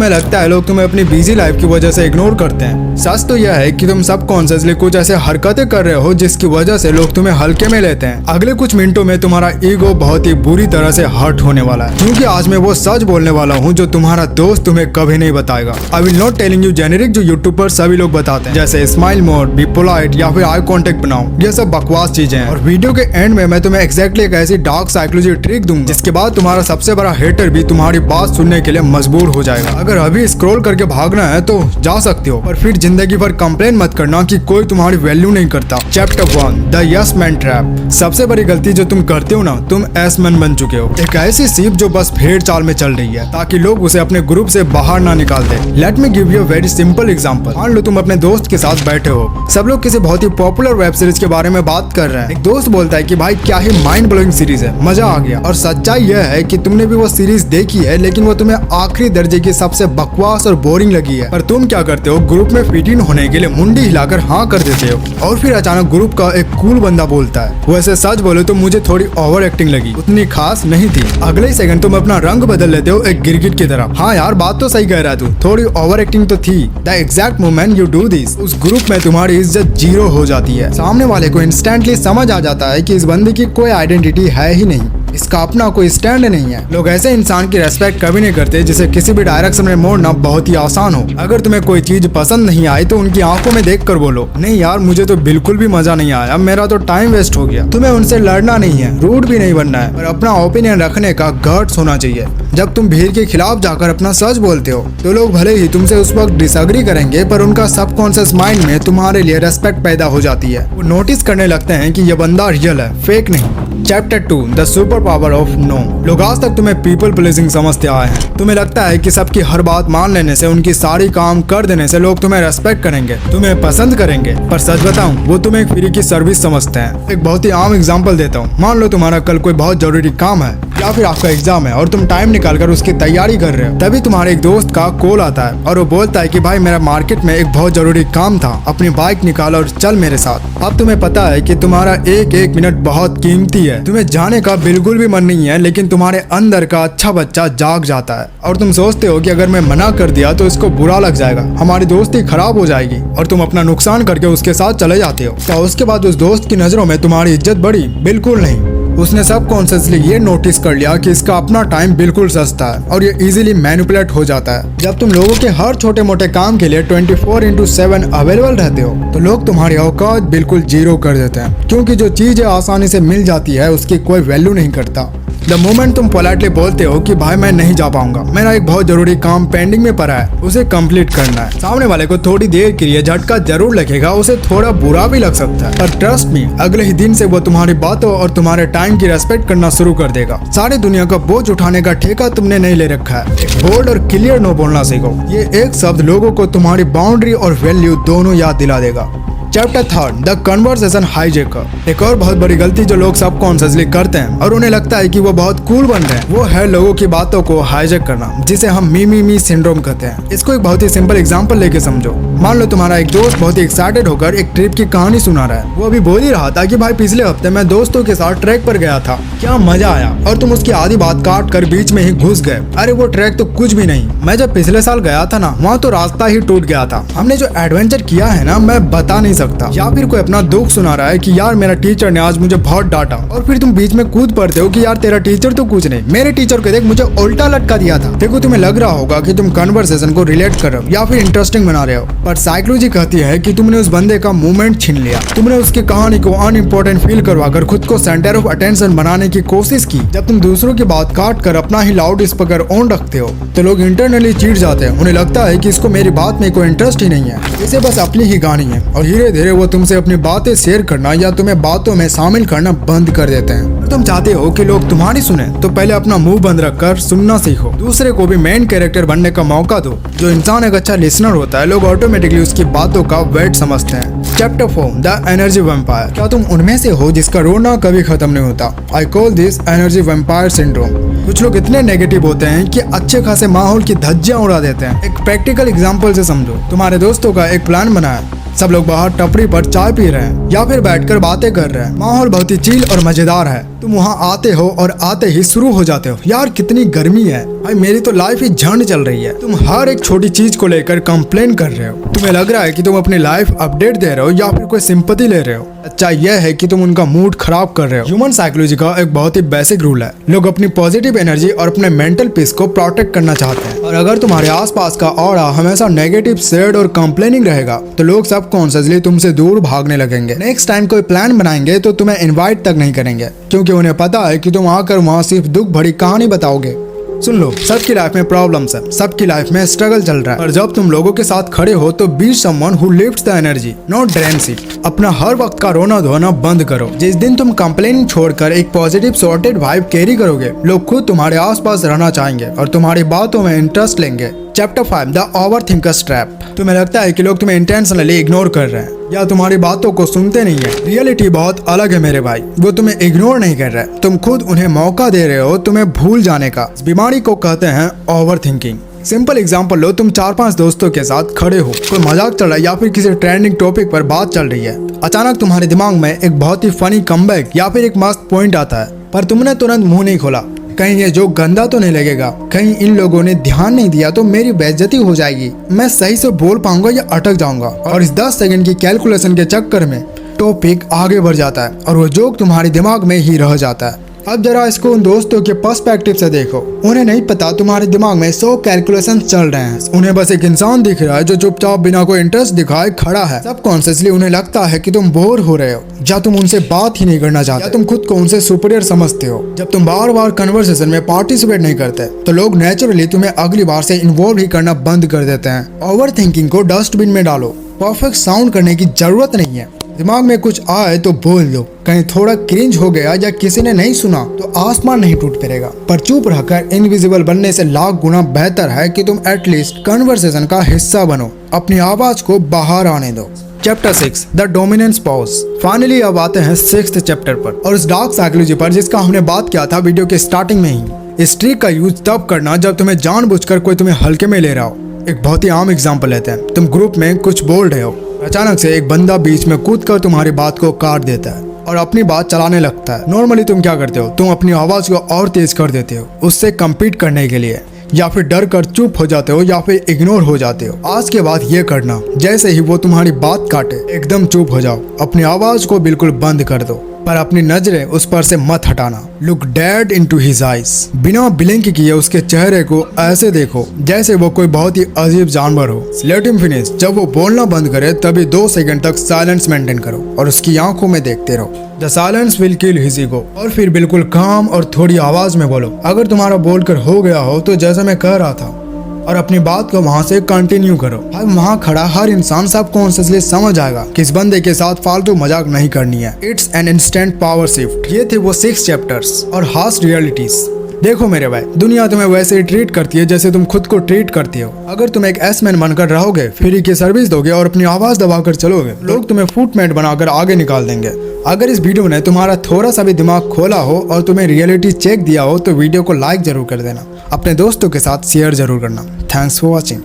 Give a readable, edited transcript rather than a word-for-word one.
तुम्हें लगता है लोग तुम्हें अपनी बिजी लाइफ की वजह से इग्नोर करते हैं। सच तो यह है कि तुम सबकॉन्शियसली कुछ ऐसे हरकतें कर रहे हो जिसकी वजह से लोग तुम्हें हल्के में लेते हैं। अगले कुछ मिनटों में तुम्हारा ईगो बहुत ही बुरी तरह से हर्ट होने वाला है, क्योंकि आज मैं वो सच बोलने वाला हूँ जो तुम्हारा दोस्त तुम्हें कभी नहीं बताएगा। I will not telling you generic जो यूट्यूब पर सभी लोग बताते हैं, जैसे स्माइल मोड, बी पोलाइट या फिर आई कॉन्टेक्ट बनाओ। ये सब बकवास चीजें हैं। और वीडियो के एंड में मैं तुम्हें एक्जैक्टली एक ऐसी डार्क साइकोलॉजी ट्रिक दूंगा जिसके बाद तुम्हारा सबसे बड़ा हेटर भी तुम्हारी बात सुनने के लिए मजबूर हो जाएगा। अगर अभी स्क्रॉल करके भागना है तो जा सकते हो, पर फिर जिंदगी भर कंप्लेन मत करना कि कोई तुम्हारी वैल्यू नहीं करता। Chapter 1 the yes man trap. सबसे बड़ी गलती जो तुम करते हो ना, तुम एस मैन बन चुके हो। एक ऐसी सीप जो बस भेड़ चाल में चल रही है ताकि लोग उसे अपने ग्रुप से बाहर ना निकाल दे। Let me give you very simple example. मान लो तुम अपने दोस्त के साथ बैठे हो, सब लोग किसी बहुत ही पॉपुलर वेब सीरीज के बारे में बात कर रहे हैं। एक दोस्त बोलता है कि भाई क्या ही माइंड ब्लोइंग सीरीज है, मजा आ गया। और सच्चाई यह है कि तुमने भी वो सीरीज देखी है, लेकिन वो तुम्हें आखिरी दर्जे की सबसे बकवास और बोरिंग लगी है। पर तुम क्या करते हो, ग्रुप में फिट इन होने के लिए मुंडी हिलाकर हाँ कर देते हो। और फिर अचानक ग्रुप का एक कूल बंदा बोलता है, वैसे सच बोले तो मुझे थोड़ी ओवर एक्टिंग लगी, उतनी खास नहीं थी। अगले ही सेकंड तुम अपना रंग बदल लेते हो एक गिरगिट की तरह। हाँ यार, बात तो सही कह रहा तू, थोड़ी ओवर एक्टिंग तो थी। The exact moment you do this, उस ग्रुप में तुम्हारी इज्जत जीरो हो जाती है। सामने वाले को इंस्टेंटली समझ आ जाता है कि इस बंदे की कोई आइडेंटिटी है ही नहीं, इसका अपना कोई स्टैंड नहीं है। लोग ऐसे इंसान की रेस्पेक्ट कभी नहीं करते जिसे किसी भी डायरेक्शन में मोड़ना बहुत ही आसान हो। अगर तुम्हें कोई चीज पसंद नहीं आई तो उनकी आंखों में देखकर बोलो, नहीं यार मुझे तो बिल्कुल भी मजा नहीं आया, मेरा तो टाइम वेस्ट हो गया। तुम्हें उनसे लड़ना नहीं है, रूड भी नहीं बनना है, और अपना ओपिनियन रखने का गट्स होना चाहिए। जब तुम भीड़ के खिलाफ जाकर अपना सच बोलते हो तो लोग भले ही तुमसे उस वक्त डिसएग्री करेंगे, पर उनका सबकॉन्शियस माइंड में तुम्हारे लिए रेस्पेक्ट पैदा हो जाती है। वो नोटिस करने लगते हैं कि यह बंदा रियल है, फेक नहीं। Chapter 2 the super power of no. लोग आज तक तुम्हें पीपल प्लीजिंग समझते आए हैं। तुम्हें लगता है कि सबकी हर बात मान लेने से, उनकी सारी काम कर देने से लोग तुम्हें रेस्पेक्ट करेंगे, तुम्हें पसंद करेंगे। पर सच बताऊं, वो तुम्हें एक फ्री की सर्विस समझते हैं। एक बहुत ही आम एग्जांपल देता हूँ। मान लो तुम्हारा कल कोई बहुत जरूरी काम है या फिर आपका एग्जाम है और तुम टाइम निकालकर उसकी तैयारी कर रहे हो। तभी तुम्हारे एक दोस्त का कॉल आता है और वो बोलता है कि भाई मेरा मार्केट में एक बहुत जरूरी काम था, अपनी बाइक निकाल और चल मेरे साथ। अब तुम्हें पता है कि तुम्हारा एक एक मिनट बहुत कीमती है, तुम्हें जाने का बिल्कुल भी मन नहीं है, लेकिन तुम्हारे अंदर का अच्छा बच्चा जाग जाता है और तुम सोचते हो कि अगर मैं मना कर दिया तो इसको बुरा लग जाएगा, हमारी दोस्ती खराब हो जाएगी, और तुम अपना नुकसान करके उसके साथ चले जाते हो। तो उसके बाद उस दोस्त की नजरों में तुम्हारी इज्जत बढ़ी? बिल्कुल नहीं। उसने सबकॉन्शियसली ये नोटिस कर लिया कि इसका अपना टाइम बिल्कुल सस्ता है और ये इजीली मैनिपुलेट हो जाता है। जब तुम लोगों के हर छोटे मोटे काम के लिए 24/7 अवेलेबल रहते हो तो लोग तुम्हारी औकात बिल्कुल जीरो कर देते हैं, क्योंकि जो चीजें आसानी से मिल जाती है उसकी कोई वैल्यू नहीं करता। द मोमेंट तुम पोलाइटली बोलते हो कि भाई मैं नहीं जा पाऊंगा, मेरा एक बहुत जरूरी काम पेंडिंग में पड़ा है, उसे कंप्लीट करना है, सामने वाले को थोड़ी देर के लिए झटका जरूर लगेगा, उसे थोड़ा बुरा भी लग सकता है, पर ट्रस्ट मी अगले ही दिन से वो तुम्हारी बातों और तुम्हारे टाइम की रेस्पेक्ट करना शुरू कर देगा। सारी दुनिया का बोझ उठाने का ठेका तुमने नहीं ले रखा है। बोल्ड और क्लियर नो बोलना सीखो। ये एक शब्द लोगों को तुम्हारी बाउंड्री और वैल्यू दोनों याद दिला देगा। Chapter 3 the conversation hijacker. एक और बहुत बड़ी गलती जो लोग सबकॉन्शियसली करते हैं और उन्हें लगता है कि वो बहुत कूल बन रहे हैं, वो है लोगों की बातों को हाईजेक करना, जिसे हम मी सिंड्रोम कहते हैं। इसको एक बहुत ही सिंपल एग्जांपल लेके समझो। मान लो तुम्हारा एक दोस्त बहुत ही एक्साइटेड होकर एक ट्रिप की कहानी सुना रहा है। वो अभी बोल ही रहा था कि भाई पिछले हफ्ते मैं दोस्तों के साथ ट्रैक पर गया था, क्या मजा आया, और तुम उसकी आधी बात काट कर बीच में ही घुस गए। अरे वो ट्रैक तो कुछ भी नहीं, मैं जब पिछले साल गया था ना, वहाँ तो रास्ता ही टूट गया था। हमने जो एडवेंचर किया है ना, मैं बता नहीं सकता। या फिर कोई अपना दुख सुना रहा है कि यार मेरा टीचर ने आज मुझे बहुत डांटा, और फिर तुम बीच में कूद पड़ते हो कि यार तेरा टीचर तो कुछ नहीं, मेरे टीचर को देख मुझे उल्टा लटका दिया था। देखो तुम्हें लग रहा होगा कि तुम कन्वर्सेशन को रिलेट कर रहे हो या फिर इंटरेस्टिंग बना रहे हो, पर साइकोलॉजी कहती है कि तुमने उस बंदे का मूवमेंट छीन लिया, तुमने उसकी कहानी को अनइम्पोर्टेंट फील करवाकर खुद को सेंटर ऑफ अटेंशन बनाने की कोशिश की। जब तुम दूसरों की बात काट कर अपना ही लाउड स्पीकर ऑन रखते हो तो लोग इंटरनली चिढ़ जाते हैं। उन्हें लगता है कि इसको मेरी बात में कोई इंटरेस्ट ही नहीं है, इसे बस अपनी ही गानी है, और धीरे धीरे वो तुमसे अपनी बातें शेयर करना या तुम्हें बातों में शामिल करना बंद कर देते हैं। तुम चाहते हो कि लोग तुम्हारी सुने तो पहले अपना मुंह बंद रखकर सुनना सीखो, दूसरे को भी मेन कैरेक्टर बनने का मौका दो। जो इंसान एक अच्छा लिसनर होता है, लोग ऑटोमेटिकली उसकी बातों का वेट समझते हैं। Chapter 4 the energy vampire. क्या तुम उनमें से हो जिसका रोना कभी खत्म नहीं होता? I call this energy vampire syndrome. कुछ लोग इतने नेगेटिव होते हैं कि अच्छे खासे माहौल की धज्जियां उड़ा देते हैं। एक प्रैक्टिकल एग्जांपल से समझो। तुम्हारे दोस्तों का एक प्लान बना है, सब लोग बाहर टपरी पर चाय पी रहे हैं या फिर बैठकर बातें कर रहे हैं, माहौल बहुत ही चिल और मजेदार है। तुम वहाँ आते हो और आते ही शुरू हो जाते हो, यार कितनी गर्मी है भाई, मेरी तो लाइफ ही झंड चल रही है। तुम हर एक छोटी चीज को लेकर कंप्लेन कर रहे हो। तुम्हें लग रहा है कि तुम अपनी लाइफ अपडेट दे रहे हो या फिर कोई सिंपैथी ले रहे हो। अच्छा यह है कि तुम उनका मूड खराब कर रहे हो। ह्यूमन साइकोलॉजी का एक बहुत ही बेसिक रूल है, लोग अपनी पॉजिटिव एनर्जी और अपने मेंटल पीस को प्रोटेक्ट करना चाहते हैं। और अगर तुम्हारे आसपास का ऑरा हमेशा नेगेटिव, सैड और कंप्लेनिंग रहेगा तो लोग सबकॉन्शियसली तुमसे दूर भागने लगेंगे। नेक्स्ट टाइम कोई प्लान बनाएंगे तो तुम्हें इन्वाइट तक नहीं करेंगे, क्योंकि उन्हें पता है कि तुम आकर वहाँ सिर्फ दुख भरी कहानी बताओगे। सुन लो, सबकी लाइफ में प्रॉब्लम्स है, सबकी लाइफ में स्ट्रगल चल रहा है, और जब तुम लोगों के साथ खड़े हो तो be someone who lifts the energy, not drains it. अपना हर वक्त का रोना धोना बंद करो। जिस दिन तुम कंप्लेनिंग छोड़कर एक पॉजिटिव सॉर्टेड वाइब कैरी करोगे, लोग खुद तुम्हारे आसपास रहना चाहेंगे और तुम्हारी बातों में इंटरेस्ट लेंगे। Chapter 5 the overthinkers trap. तुम्हें लगता है कि लोग तुम्हें इंटेंशनली इग्नोर कर रहे हैं या तुम्हारी बातों को सुनते नहीं है। रियलिटी बहुत अलग है मेरे भाई, वो तुम्हें इग्नोर नहीं कर रहे, तुम खुद उन्हें मौका दे रहे हो तुम्हें भूल जाने का। इस बीमारी को कहते हैं ओवर थिंकिंग। सिंपल एग्जांपल लो, तुम 4-5 दोस्तों के साथ खड़े हो, कोई मजाक चल रहा है या फिर किसी ट्रेंडिंग टॉपिक पर बात चल रही है। अचानक तुम्हारे दिमाग में एक बहुत ही फनी कमबैक या फिर एक मस्त पॉइंट आता है, पर तुमने तुरंत मुंह नहीं खोला। कहीं ये जो गंदा तो नहीं लगेगा, कहीं इन लोगों ने ध्यान नहीं दिया तो मेरी बेइज्जती हो जाएगी, मैं सही से बोल पाऊंगा या अटक जाऊंगा। और इस 10 सेकंड की कैलकुलेशन के चक्कर में टॉपिक आगे बढ़ जाता है और वो जोक तुम्हारे दिमाग में ही रह जाता है। अब जरा इसको उन दोस्तों के पर्सपेक्टिव से देखो, उन्हें नहीं पता तुम्हारे दिमाग में 100 कैलकुलेशन चल रहे हैं। उन्हें बस एक इंसान दिख रहा है जो चुपचाप बिना कोई इंटरेस्ट दिखाए खड़ा है। सबकॉन्शियसली उन्हें लगता है कि तुम बोर हो रहे हो, या तुम उनसे बात ही नहीं करना चाहते, या तुम खुद को उनसे सुपीरियर समझते हो। जब तुम बार बार कन्वर्सेशन में पार्टिसिपेट नहीं करते तो लोग नेचुरली तुम्हें अगली बार से इन्वॉल्व ही करना बंद कर देते हैं। ओवर थिंकिंग को डस्टबिन में डालो, परफेक्ट साउंड करने की जरूरत नहीं है। दिमाग में कुछ आए तो बोल दो, कहीं थोड़ा क्रिंज हो गया या किसी ने नहीं सुना तो आसमान नहीं टूट पड़ेगा। पर चुप रहकर इनविजिबल बनने से लाख गुना बेहतर है कि तुम एटलीस्ट कन्वर्सेशन का हिस्सा बनो, अपनी आवाज को बाहर आने दो। Chapter 6 the dominance pause. Finally अब आते हैं 6th चैप्टर पर और उस डार्क साइकोलॉजी पर जिसका हमने बात किया था वीडियो के स्टार्टिंग में ही। इस ट्रिक का यूज तब करना जब तुम्हें जानबूझकर कोई तुम्हें हल्के में ले रहा हो। एक बहुत ही आम एग्जांपल लेते हैं, तुम ग्रुप में कुछ बोल रहे हो, अचानक से एक बंदा बीच में कूदकर तुम्हारी बात को काट देता है और अपनी बात चलाने लगता है। नॉर्मली तुम क्या करते हो, तुम अपनी आवाज को और तेज कर देते हो उससे कम्पीट करने के लिए, या फिर डर कर चुप हो जाते हो या फिर इग्नोर हो जाते हो। आज के बाद ये करना, जैसे ही वो तुम्हारी बात काटे एकदम चुप हो जाओ, अपनी आवाज को बिल्कुल बंद कर दो, पर अपनी नजरें उस पर से मत हटाना। Look dead into his eyes. बिना ब्लिंक किए उसके चेहरे को ऐसे देखो जैसे वो कोई बहुत ही अजीब जानवर हो। Let him finish. जब वो बोलना बंद करे तभी 2 सेकंड तक साइलेंस मेंटेन करो और उसकी आंखों में देखते रहो। The silence will kill his ego. और फिर बिल्कुल काम और थोड़ी आवाज में बोलो। अगर तुम्हारा बोलकर हो गया हो तो जैसा मैं कह रहा था, और अपनी बात को वहां से कंटिन्यू करो। अब वहां खड़ा हर इंसान सबकॉन्शियसली समझ आएगा कि इस बंदे के साथ फालतू मजाक नहीं करनी है। It's an instant power shift. ये थे वो 6 चैप्टर्स और हार्श रियलिटीज। देखो मेरे भाई, दुनिया तुम्हें वैसे ही ट्रीट करती है जैसे तुम खुद को ट्रीट करती हो। अगर तुम एक एसमैन बनकर रहोगे, फ्री की सर्विस दोगे और अपनी आवाज दबाकर चलोगे, लोग तुम्हें फुटमेट बनाकर आगे निकाल देंगे। अगर इस वीडियो ने तुम्हारा थोड़ा सा भी दिमाग खोला हो और तुम्हें रियलिटी चेक दिया हो तो वीडियो को लाइक जरूर कर देना, अपने दोस्तों के साथ शेयर जरूर करना। Thanks for watching.